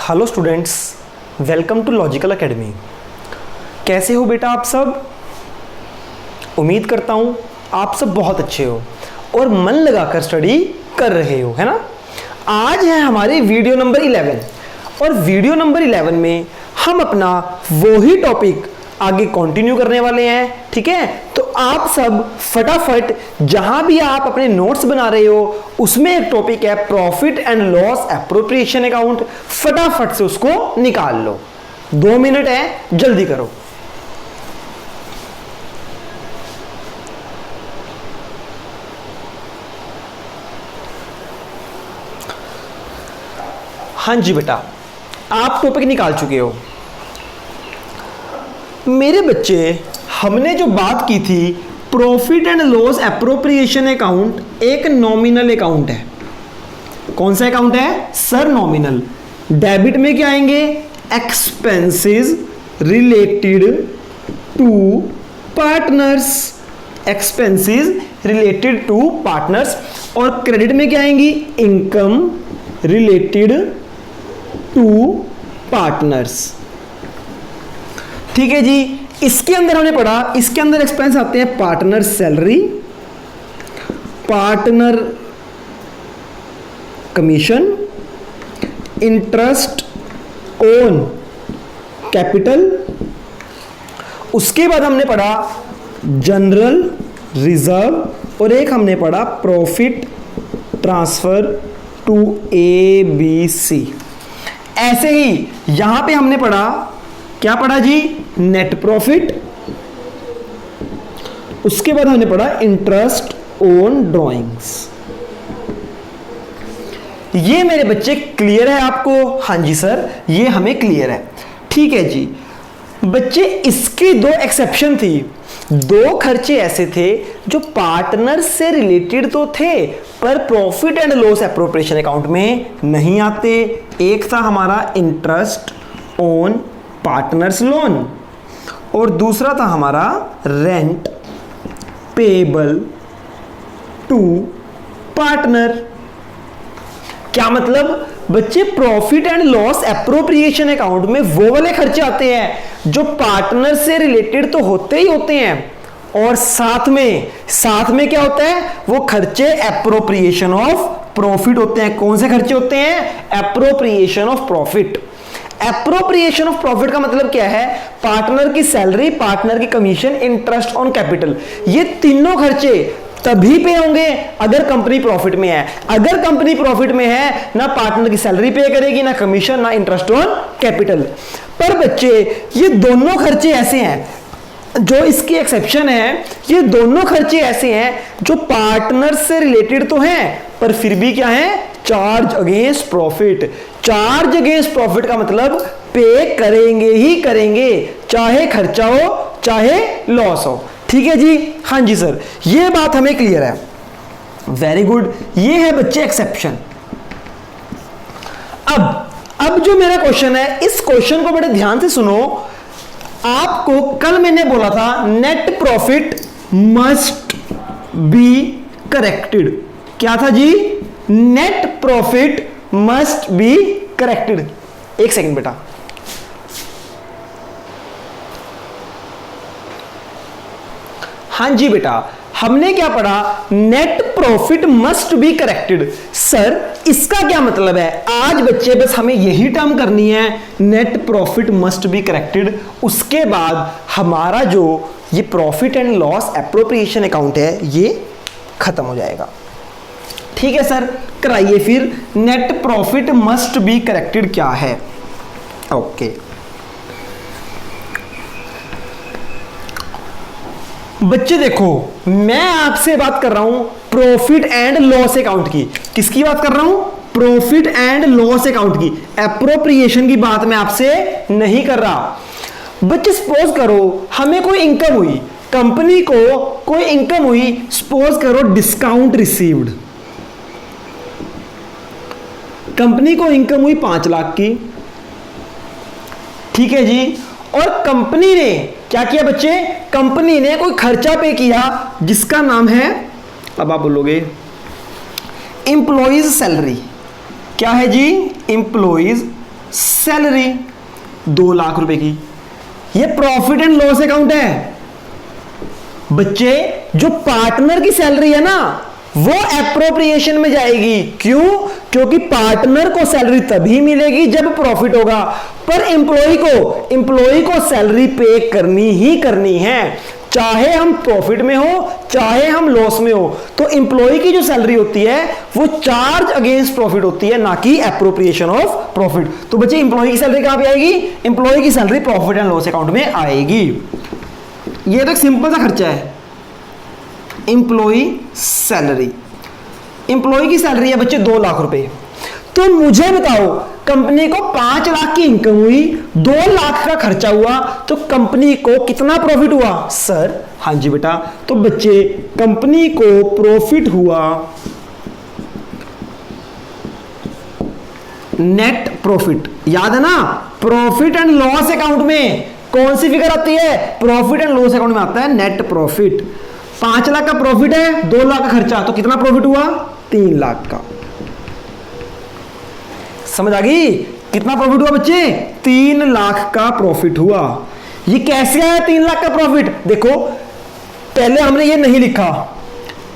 Hello students, welcome to logical academy. कैसे हो बेटा आप सब? उम्मीद करता हूँ आप सब बहुत अच्छे हो और मन लगाकर स्टडी कर रहे हो, है ना। आज है हमारी वीडियो नंबर 11 और वीडियो नंबर 11 में हम अपना वही टॉपिक आगे कंटिन्यू करने वाले हैं, ठीक है। तो आप सब फटाफट जहां भी आप अपने नोट्स बना रहे हो उसमें एक टॉपिक है profit and loss appropriation account, फटाफट से उसको निकाल लो। 2 मिनट है, जल्दी करो। हाँ जी बेटा, आप टॉपिक निकाल चुके हो। मेरे बच्चे, हमने जो बात की थी profit and loss appropriation account एक नॉमिनल अकाउंट है। कौन सा अकाउंट है सर? नॉमिनल। डेबिट में क्या आएंगे? Expenses related to partners, expenses related to partners. और क्रेडिट में क्या आएंगी? Income related to partners. ठीक है जी। इसके अंदर हमने पढ़ा, इसके अंदर एक्सपेंस आते हैं partner salary, partner commission, interest on capital. उसके बाद हमने पढ़ा जनरल रिजर्व और एक हमने पढ़ा प्रॉफिट ट्रांसफर टू ABC। ऐसे ही यहां पे हमने पढ़ा, क्या पढ़ा जी? Net profit. उसके बाद हमने पढ़ा इंटरेस्ट ऑन ड्रॉइंग्स। ये मेरे बच्चे क्लियर है आपको? हाँ जी सर, ये हमें क्लियर है। ठीक है जी बच्चे, इसकी 2 एक्सेप्शन थी। 2 खर्चे ऐसे थे जो पार्टनर से रिलेटेड तो थे पर profit and loss appropriation account में नहीं आते। एक था हमारा इंटरेस्ट ऑन पार्टनर्स लोन और दूसरा था हमारा रेंट पेबल टू पार्टनर। क्या मतलब बच्चे? Profit and loss appropriation account में वो वाले खर्चे आते हैं जो पार्टनर से रिलेटेड तो होते ही होते हैं और साथ में क्या होता है? वो खर्चे एप्रोप्रिएशन ऑफ प्रॉफिट होते हैं। कौन से खर्चे होते हैं? Appropriation of profit. Appropriation of profit का मतलब क्या है? पार्टनर की सैलरी, पार्टनर की कमीशन, इंटरेस्ट ऑन कैपिटल। ये तीनों खर्चे तभी पे होंगे अगर कंपनी प्रॉफिट में है। अगर कंपनी प्रॉफिट में है, ना पार्टनर की सैलरी पे करेगी, ना कमीशन, ना इंटरेस्ट ऑन कैपिटल। पर बच्चे ये दोनों खर्चे ऐसे हैं, जो इसकी एक्सेप्शन है, ये दोनों खर्चे ऐसे हैं जो पार्टनर से रिलेटेड तो हैं पर फिर भी क्या है? Charge against profit. Charge against profit का मतलब पे करेंगे ही करेंगे, चाहे खर्चा हो चाहे लॉस हो। ठीक है जी? हाँ जी सर, ये बात हमें क्लियर है। Very good. ये है बच्चे एक्सेप्शन। अब जो मेरा क्वेश्चन है, इस क्वेश्चन को बड़े ध्यान से सुनो। आपको कल मैंने बोला था net profit must be corrected. क्या था जी? Net profit must be corrected. एक सेकंड बेटा, हाँ जी बेटा, हमने क्या पढ़ा? Net profit must be corrected. Sir इसका क्या मतलब है? आज बच्चे बस हमें यही टर्म करनी है, net profit must be corrected. उसके बाद हमारा जो ये profit and loss appropriation account है ये खत्म हो जाएगा। ठीक है सर, कराइए फिर। Net profit must be corrected क्या है? ओके बच्चे देखो, मैं आपसे बात कर रहा हूं प्रॉफिट एंड लॉस अकाउंट की। किसकी बात कर रहा हूं? प्रॉफिट एंड लॉस अकाउंट की। एप्रोप्रिएशन की बात मैं आपसे नहीं कर रहा। बच्चे सपोज करो हमें कोई इनकम हुई, कंपनी को कोई इनकम हुई, सपोज करो डिस्काउंट रिसीव्ड। कंपनी को इनकम हुई 5 लाख की। ठीक है जी। और कंपनी ने क्या किया बच्चे? कंपनी ने कोई खर्चा पे किया जिसका नाम है, अब आप बोलोगे, एम्प्लॉइज सैलरी। क्या है जी? एम्प्लॉइज सैलरी 2 लाख रुपए की, ये प्रॉफिट एंड लॉस अकाउंट है। बच्चे जो पार्टनर की सैलरी है ना वो एप्रोप्रिएशन में जाएगी। क्यों? क्योंकि पार्टनर को सैलरी तभी मिलेगी जब प्रॉफिट होगा, पर एम्प्लॉय को सैलरी पे करनी ही करनी है, चाहे हम प्रॉफिट में हो चाहे हम लॉस में हो। तो एम्प्लॉय की जो सैलरी होती है वो चार्ज अगेंस्ट प्रॉफिट होती है, ना कि एप्रोप्रिएशन ऑफ प्रॉफिट। तो बच्चे एम्प्लॉय की सैलरी कहां पे आएगी? एम्प्लॉय की salary profit and loss account में आएगी। ये तो एक सिंपल सा खर्चा है, एम्प्लॉय सैलरी। एम्प्लॉय की सैलरी है बच्चे 2 लाख रुपए। तो मुझे बताओ, कंपनी को 5 लाख की इनकम हुई, 2 लाख का खर्चा हुआ, तो कंपनी को कितना प्रॉफिट हुआ? सर हाँ जी बेटा, तो बच्चे कंपनी को प्रॉफिट हुआ, नेट प्रॉफिट। याद है ना, प्रॉफिट एंड लॉस अकाउंट में कौन सी फिगर आती है? प्रॉफिट एंड लॉस अकाउंट में आता है नेट प्रॉफिट। 5 लाख का प्रॉफिट है, 2 लाख का खर्चा, तो कितना प्रॉफिट हुआ? 3 लाख का। समझ आ गई? कितना प्रॉफिट हुआ बच्चे? 3 लाख का प्रॉफिट हुआ। ये कैसे आया 3 लाख का प्रॉफिट? देखो पहले हमने ये नहीं लिखा,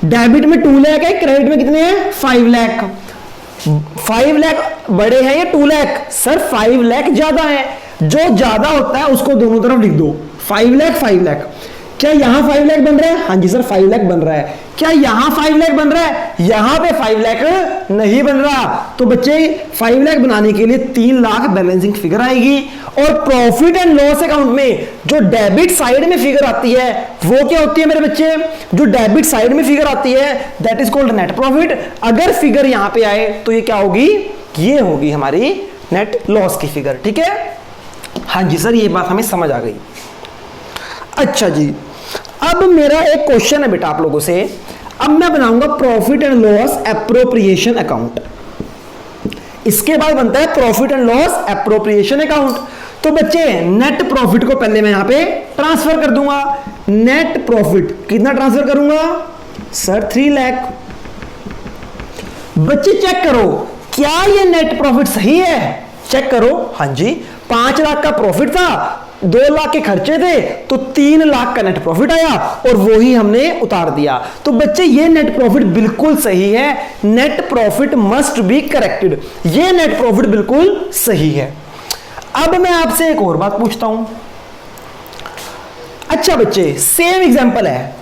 डेबिट में 2 लाख है, क्रेडिट में कितने हैं? 5 लाख। 5 लाख बड़े हैं या 2 लाख? सर 5 लाख ज्यादा है, जो ज्यादा होता है उसको दोनों तरफ लिख दो। 5 लाख 5 लाख। क्या यहां 5 लाख बन रहा है? हाँ जी सर 5 लाख बन रहा है। क्या यहां 5 लाख बन रहा है? यहां पे 5 लाख नहीं बन रहा। तो बच्चे 5 लाख बनाने के लिए 3 लाख बैलेंसिंग फिगर आएगी। और प्रॉफिट एंड लॉस अकाउंट में जो डेबिट साइड में फिगर आती है वो क्या होती है मेरे बच्चे? जो डेबिट साइड में फिगर आती है that is called net profit. अगर फिगर यहां पे आए तो ये क्या होगी? ये होगी हमारी नेट लॉस की फिगर। ठीक है, हाँ जी सर ये बात हमें समझ आ गई। अच्छा जी, अब मेरा एक क्वेश्चन है बेटा आप लोगों से। अब मैं बनाऊंगा profit and loss appropriation account, इसके बाद बनता है profit and loss appropriation account. तो बच्चे नेट प्रॉफिट को पहले मैं यहां पे ट्रांसफर कर दूंगा। नेट प्रॉफिट कितना ट्रांसफर करूंगा? सर 3 लाख। बच्चे चेक करो, क्या ये नेट प्रॉफिट सही है? चेक करो। हाँ जी, 5 लाख का प्रॉफिट था, 2 लाख के खर्चे थे, तो 3 लाख का नेट प्रॉफिट आया और वो ही हमने उतार दिया। तो बच्चे ये नेट प्रॉफिट बिल्कुल सही है। Net profit must be corrected. ये नेट प्रॉफिट बिल्कुल सही है। अब मैं आपसे एक और बात पूछता हूं। अच्छा बच्चे सेम एग्जांपल है,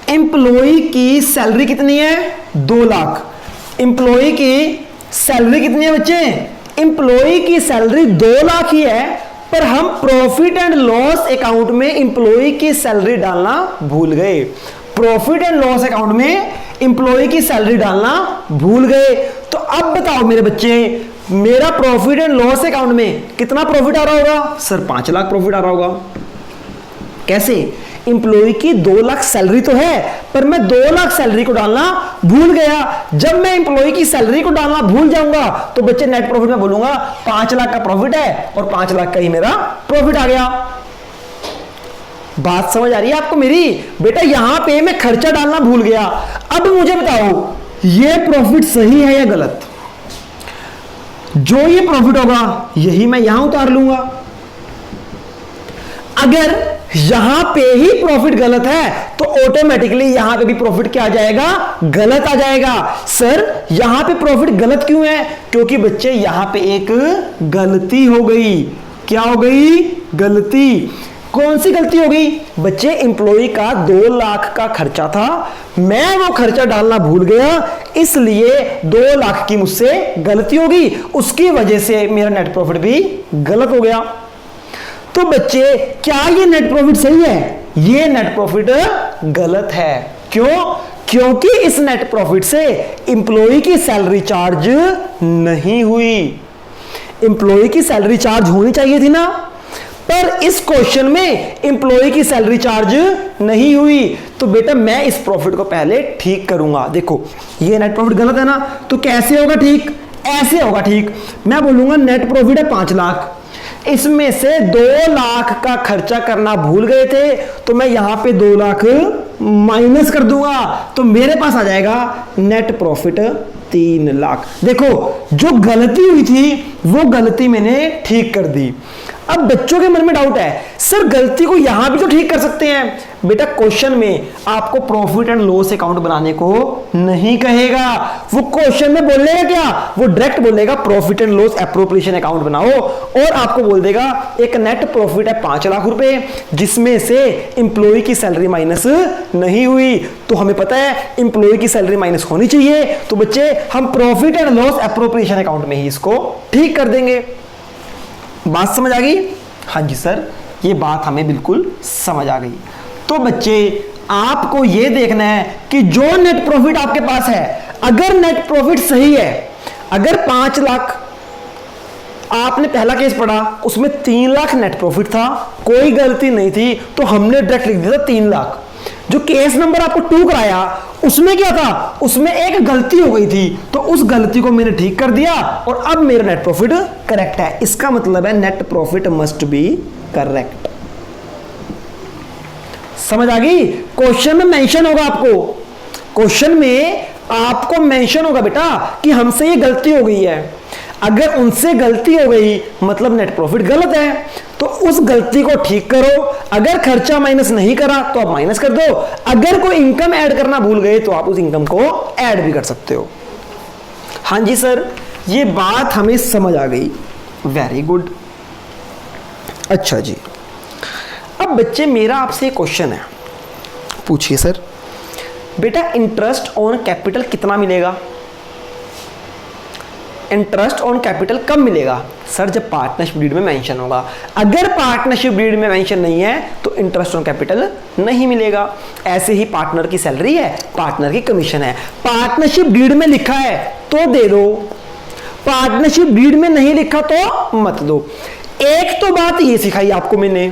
एम्प्लॉय की सैलरी कितनी है? 2 लाख। एम्प्लॉय की सैलरी कितनी है बच्चे? एम्प्लॉय की सैलरी 2 लाख ही है, पर हम प्रॉफिट एंड लॉस अकाउंट में एम्प्लॉय की सैलरी डालना भूल गए। प्रॉफिट एंड लॉस अकाउंट में एम्प्लॉय की सैलरी डालना भूल गए। तो अब बताओ मेरे बच्चे, मेरा प्रॉफिट एंड लॉस अकाउंट में कितना प्रॉफिट आ रहा होगा? सर 5 लाख प्रॉफिट आ रहा होगा। कैसे? एम्प्लॉय की 2 लाख सैलरी तो है, पर मैं 2 लाख सैलरी को डालना भूल गया। जब मैं एम्प्लॉय की सैलरी को डालना भूल जाऊंगा तो बच्चे नेट प्रॉफिट में बोलूंगा 5 लाख का प्रॉफिट है और 5 लाख का ही मेरा प्रॉफिट आ गया। बात समझ आ रही है आपको मेरी? बेटा यहां पे मैं खर्चा डालना भूल गया। अब मुझे बताओ ये प्रॉफिट सही है या गलत? जो ये प्रॉफिट होगा यही मैं यहां उतार लूंगा। अगर यहां पे ही प्रॉफिट गलत है तो ऑटोमेटिकली यहां पे भी प्रॉफिट क्या आ जाएगा? गलत आ जाएगा। सर यहां पे प्रॉफिट गलत क्यों है? क्योंकि बच्चे यहां पे एक गलती हो गई। क्या हो गई? गलती। कौन सी गलती हो गई? बच्चे एम्प्लॉय का 2 लाख का खर्चा था, मैं वो खर्चा डालना भूल गया, इसलिए 2 लाख की मुझसे गलती हो गई, उसकी वजह से मेरा नेट प्रॉफिट भी गलत हो गया। तो बच्चे क्या ये नेट प्रॉफिट सही है? ये नेट प्रॉफिट गलत है। क्यों? क्योंकि इस नेट प्रॉफिट से एम्प्लॉय की सैलरी चार्ज नहीं हुई। एम्प्लॉय की सैलरी चार्ज होनी चाहिए थी ना, पर इस क्वेश्चन में एम्प्लॉय की सैलरी चार्ज नहीं हुई। तो बेटा मैं इस प्रॉफिट को पहले ठीक करूंगा। देखो ये नेट प्रॉफिट गलत है ना, तो कैसे होगा ठीक? ऐसे होगा ठीक। मैं बोलूंगा नेट प्रॉफिट है 5 लाख, इसमें से 2 लाख का खर्चा करना भूल गए थे, तो मैं यहां पे 2 लाख माइनस कर दूंगा, तो मेरे पास आ जाएगा नेट प्रॉफिट 3 लाख। देखो जो गलती हुई थी वो गलती मैंने ठीक कर दी। अब बच्चों के मन में डाउट है, सर गलती को यहां भी तो ठीक कर सकते हैं। बेटा क्वेश्चन में आपको प्रॉफिट एंड लॉस अकाउंट बनाने को नहीं कहेगा। वो क्वेश्चन में बोलेगा क्या, वो डायरेक्ट बोलेगा profit and loss appropriation account बनाओ, और आपको बोल देगा एक नेट प्रॉफिट है 5 लाख रुपए, जिसमें से इंप्लॉय की सैलरी माइनस नहीं हुई। तो हमें पता है इंप्लॉय की सैलरी माइनस होनी चाहिए, तो बच्चे हम profit and loss appropriation account में ही इसको ठीक कर देंगे। बात समझ आ गई? हाँ जी सर, ये बात हमें बिल्कुल समझ आ गई। तो बच्चे आपको ये देखना है कि जो नेट प्रॉफिट आपके पास है, अगर नेट प्रॉफिट सही है, अगर 5 लाख आपने पहला केस पढ़ा उसमें 3 लाख नेट प्रॉफिट था, कोई गलती नहीं थी, तो हमने डायरेक्ट लिख दिया था 3 लाख। जो केस नंबर आपको 2 कराया उसमें क्या था, उसमें एक गलती हो गई थी, तो उस गलती को मैंने ठीक कर दिया और अब मेरा नेट प्रॉफिट करेक्ट है। इसका मतलब है net profit must B correct. समझ आ गई? क्वेश्चन में मेंशन होगा, आपको क्वेश्चन में आपको मेंशन होगा बेटा कि हमसे ये गलती हो गई है। अगर उनसे गलती हो गई मतलब नेट प्रॉफिट गलत है, तो उस गलती को ठीक करो। अगर खर्चा माइनस नहीं करा तो आप माइनस कर दो, अगर कोई इनकम ऐड करना भूल गए तो आप उस इनकम को ऐड भी कर सकते हो। हाँ जी सर, ये बात हमें समझ आ गई, वेरी गुड। अच्छा जी, अब बच्चे मेरा आपसे एक क्वेश्चन है, पूछिए सर। बेटा इंटरेस्ट ऑन कैपिटल कितना मिलेगा? इंटरेस्ट ऑन कैपिटल कब मिलेगा? सर जब पार्टनरशिप डीड में मेंशन होगा। अगर पार्टनरशिप डीड में मेंशन नहीं है तो इंटरेस्ट ऑन कैपिटल नहीं मिलेगा। ऐसे ही पार्टनर की सैलरी है, पार्टनर की कमीशन है, पार्टनरशिप डीड में लिखा है तो दे दो, पार्टनरशिप डीड में नहीं लिखा तो मत दो। एक तो बात ये सिखाई आपको मैंने,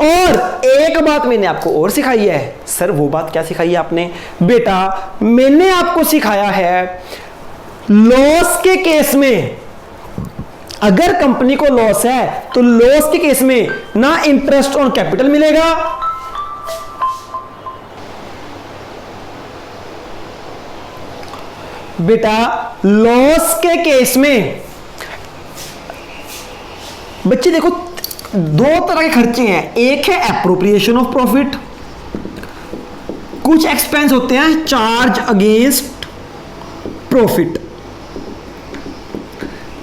और एक बात मैंने आपको और सिखाई है। सर वो बात क्या सिखाई है आपने? बेटा मैंने आपको सिखाया है लॉस के केस में, अगर कंपनी को लॉस है तो लॉस के केस में ना इंटरेस्ट ऑन कैपिटल मिलेगा, बेटा लॉस के केस में बच्चे देखो 2 तरह के खर्चे हैं। एक है एप्रोप्रिएशन ऑफ प्रॉफिट, कुछ एक्सपेंस होते हैं charge against profit.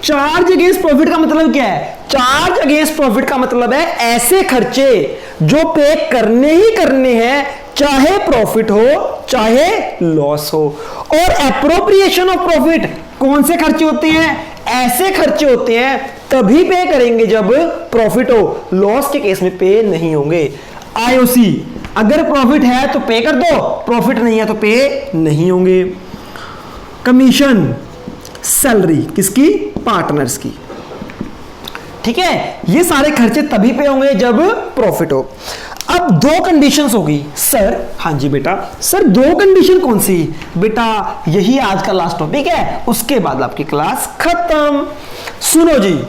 Charge against profit का मतलब क्या है? चार्ज अगेंस्ट प्रॉफिट का मतलब है ऐसे खर्चे जो पे करने ही करने हैं, चाहे प्रॉफिट हो चाहे लॉस हो। और एप्रोप्रिएशन ऑफ प्रॉफिट कौन से खर्चे होते हैं? ऐसे खर्चे होते हैं तभी पे करेंगे जब प्रॉफिट हो, लॉस के केस में पे नहीं होंगे। आईओसी अगर प्रॉफिट है तो पे कर दो, प्रॉफिट नहीं है तो पे नहीं होंगे। कमीशन सैलरी किसकी? पार्टनर्स की। ठीक है, ये सारे खर्चे तभी पे होंगे जब प्रॉफिट हो। अब 2 कंडीशंस होगी सर। हाँ जी बेटा, सर 2 कंडीशन कौन सी? बेटा यही आज का लास्ट टॉपिक है, उसके बाद आपकी क्लास खत्म। सुनो जी,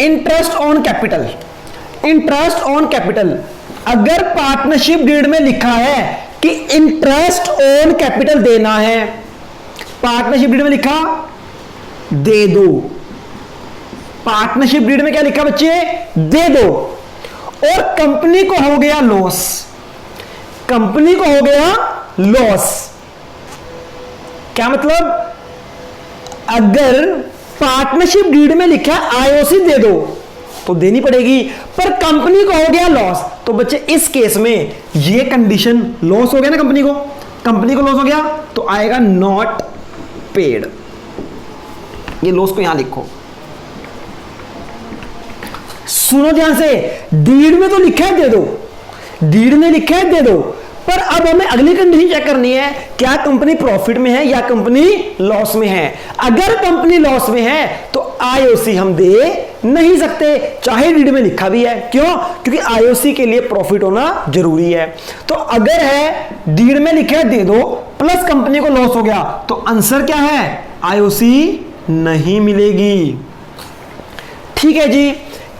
interest on capital. Interest on capital अगर पार्टनरशिप डीड में लिखा है कि इंटरेस्ट ऑन कैपिटल देना है, पार्टनरशिप डीड में लिखा दे दो। पार्टनरशिप डीड में क्या लिखा बच्चे? दे दो। और कंपनी को हो गया लॉस, कंपनी को हो गया लॉस। क्या मतलब? अगर पार्टनरशिप डीड में लिखा आईओसी दे दो तो देनी पड़ेगी, पर कंपनी को हो गया लॉस, तो बच्चे इस केस में ये कंडीशन, लॉस हो गया ना कंपनी को लॉस हो गया तो आएगा नॉट पेड। ये लॉस को यहां लिखो, सुनो ध्यान से। डीड में तो लिखा है दे दो, डीड में लिखा है दे दो, पर अब हमें अगली कंडीशन चेक करनी है, क्या कंपनी प्रॉफिट में है या कंपनी लॉस में है। अगर कंपनी लॉस में है तो आईओसी हम दे नहीं सकते, चाहे डीड में लिखा भी है। क्यों? क्योंकि आईओसी के लिए प्रॉफिट होना जरूरी है। तो अगर है डीड में लिखा है दे दो प्लस कंपनी को लॉस हो गया तो आंसर क्या है? आईओसी नहीं मिलेगी। ठीक है जी।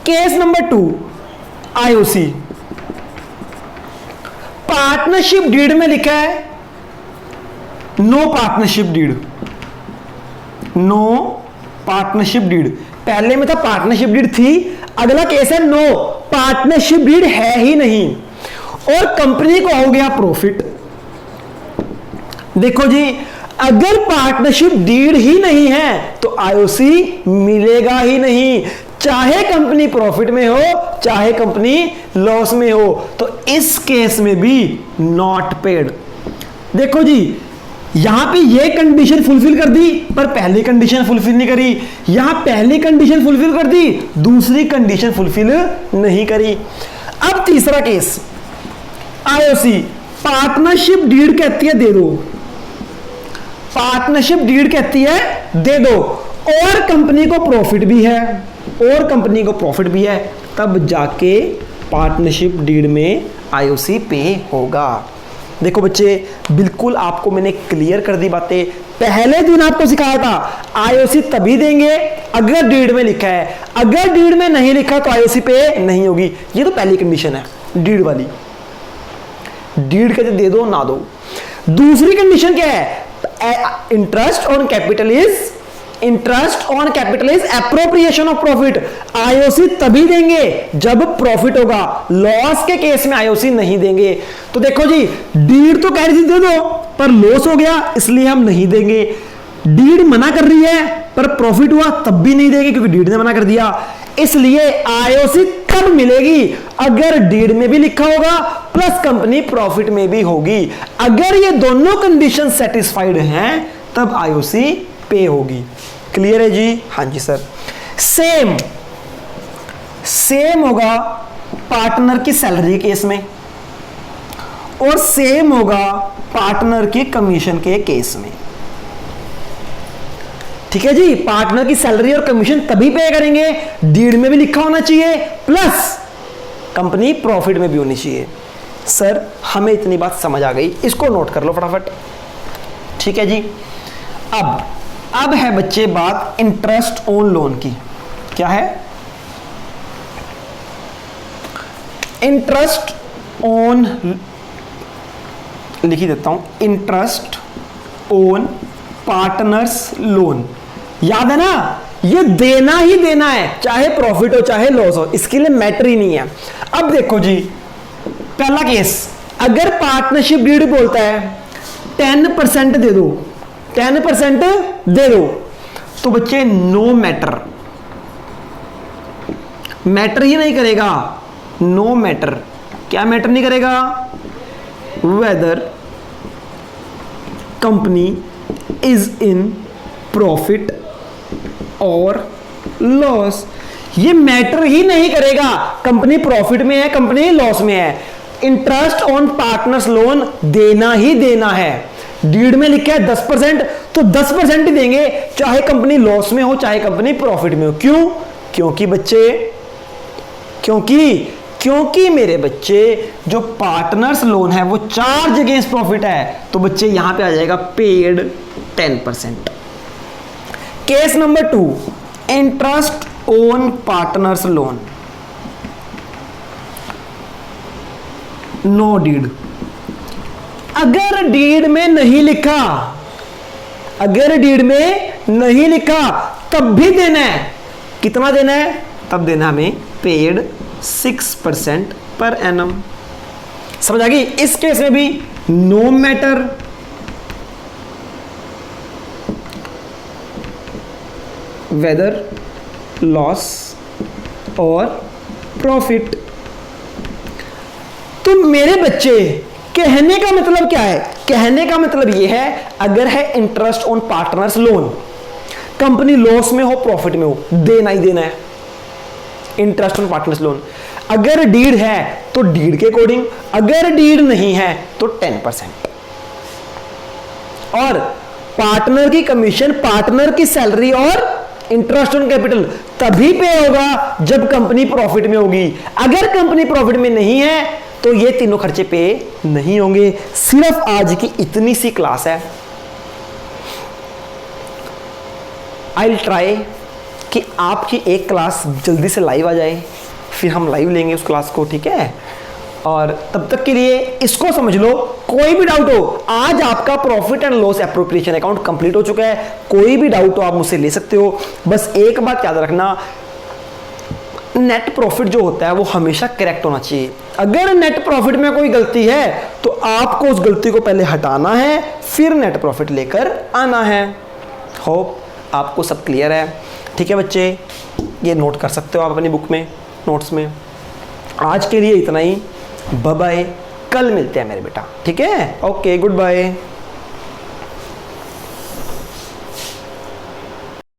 Case number 2, IOC partnership deed में लिखा है no partnership deed, no partnership deed. पहले में था पार्टनरशिप डीड थी, अगला केस है नो पार्टनरशिप डीड है ही नहीं, और कंपनी को हो गया प्रॉफिट। देखो जी, अगर पार्टनरशिप डीड ही नहीं है तो आईओसी मिलेगा ही नहीं, चाहे कंपनी प्रॉफिट में हो चाहे कंपनी लॉस में हो। तो इस केस में भी नॉट पेड। देखो जी, यहां पे ये कंडीशन फुलफिल कर दी पर पहली कंडीशन फुलफिल नहीं करी, यहां पहली कंडीशन फुलफिल कर दी दूसरी कंडीशन फुलफिल नहीं करी। अब तीसरा केस, आईओसी पार्टनरशिप डीड कहती है दे दो, पार्टनरशिप डीड कहती है दे दो, और कंपनी को प्रॉफिट भी है, और कंपनी को प्रॉफिट भी है, तब जाके पार्टनरशिप डीड में आईओसी पे होगा। देखो बच्चे, बिल्कुल आपको मैंने क्लियर कर दी बातें। पहले दिन आपको सिखाया था आईओसी तभी देंगे अगर डीड में लिखा है, अगर डीड में नहीं लिखा तो आईओसी पे नहीं होगी। ये तो पहली कंडीशन है डीड वाली, डीड कहते दे दो ना दो। दूसरी कंडीशन क्या है, interest on capital is, interest on capital is appropriation of profit. IOC तभी देंगे जब प्रॉफिट होगा, लॉस के केस में आईओसी नहीं देंगे। तो देखो जी, डीड तो कह रही थी दे दो पर लॉस हो गया इसलिए हम नहीं देंगे, डीड मना कर रही है पर प्रॉफिट हुआ तब भी नहीं देंगे क्योंकि डीड ने मना कर दिया। इसलिए आईओसी कब मिलेगी, अगर डीड में भी लिखा होगा प्लस कंपनी प्रॉफिट में भी होगी। अगर ये दोनों कंडीशन सेटिस्फाइड हैं तब आईओसी पे होगी। क्लियर है जी? हाँ जी सर। सेम होगा पार्टनर की सैलरी केस में, और सेम होगा पार्टनर की कमीशन के केस में। ठीक है जी, पार्टनर की सैलरी और कमीशन तभी पे करेंगे डीड में भी लिखा होना चाहिए प्लस कंपनी प्रॉफिट में भी होनी चाहिए। सर हमें इतनी बात समझ आ गई, इसको नोट कर लो फटाफट। ठीक है जी। अब है बच्चे बात इंटरेस्ट ऑन लोन की। क्या है? इंटरेस्ट ऑन, लिख ही देता हूं, इंटरेस्ट ऑन पार्टनर्स लोन। याद है ना, ये देना ही देना है, चाहे प्रॉफिट हो चाहे लॉस हो, इसके लिए मैटर ही नहीं है। अब देखो जी, पहला केस, अगर पार्टनरशिप डीड बोलता है 10% दे दो, 10% दे दो, तो बच्चे नो मैटर, मैटर ही नहीं करेगा। नो मैटर, क्या मैटर नहीं करेगा? Weather company is in profit और लॉस, ये मैटर ही नहीं करेगा कंपनी प्रॉफिट में है कंपनी लॉस में है। इंटरेस्ट ऑन पार्टनर्स लोन देना ही देना है। डीड में लिखा है 10%, तो 10% ही देंगे चाहे कंपनी लॉस में हो चाहे कंपनी प्रॉफिट में हो। क्यों? क्योंकि बच्चे, क्योंकि मेरे बच्चे जो पार्टनर्स लोन है वो चार्ज अगेंस्ट प्रॉफिट है, तो बच्चे यहां पे आ जाएगा paid 10%। Case number 2, interest on partners loan, no deed. अगर डीड में नहीं लिखा, अगर डीड में नहीं लिखा तब भी देना है। कितना देना है? तब देना हमें पेड 6% पर एनम। समझ आ गई? इस केस में भी नो मैटर, वेदर लॉस और प्रॉफिट। तो मेरे बच्चे, कहने का मतलब क्या है? कहने का मतलब यह है, अगर है interest on partners loan, company loss में हो प्रॉफिट में हो, देना ही देना है इंटरेस्ट ऑन पार्टनर्स लोन। अगर डीड है तो डीड के अकॉर्डिंग, अगर डीड नहीं है तो 10%। और पार्टनर की कमीशन, पार्टनर की सैलरी और इंटरेस्ट ऑन कैपिटल तभी पे होगा जब कंपनी प्रॉफिट में होगी। अगर कंपनी प्रॉफिट में नहीं है तो ये तीनों खर्चे पे नहीं होंगे। सिर्फ आज की इतनी सी क्लास है। आई विल ट्राई कि आपकी एक क्लास जल्दी से लाइव आ जाए, फिर हम लाइव लेंगे उस क्लास को। ठीक है? और तब तक के लिए इसको समझ लो कोई भी डाउट हो, आज आपका profit and loss appropriation account complete हो चुका है। कोई भी डाउट हो आप मुझसे ले सकते हो। बस एक बात याद रखना, नेट प्रॉफिट जो होता है वो हमेशा करेक्ट होना चाहिए। अगर नेट प्रॉफिट में कोई गलती है तो आपको उस गलती को पहले हटाना है, फिर नेट प्रॉफिट लेकर आना है। होप आपको सब क्लियर है। ठीक है बच्चे, ये नोट कर सकते हो आप अपनी बुक में, नोट्स में। आज के लिए इतना ही, बाय बाय, कल मिलते हैं मेरे बेटा। ठीक है, ओके, गुड बाय।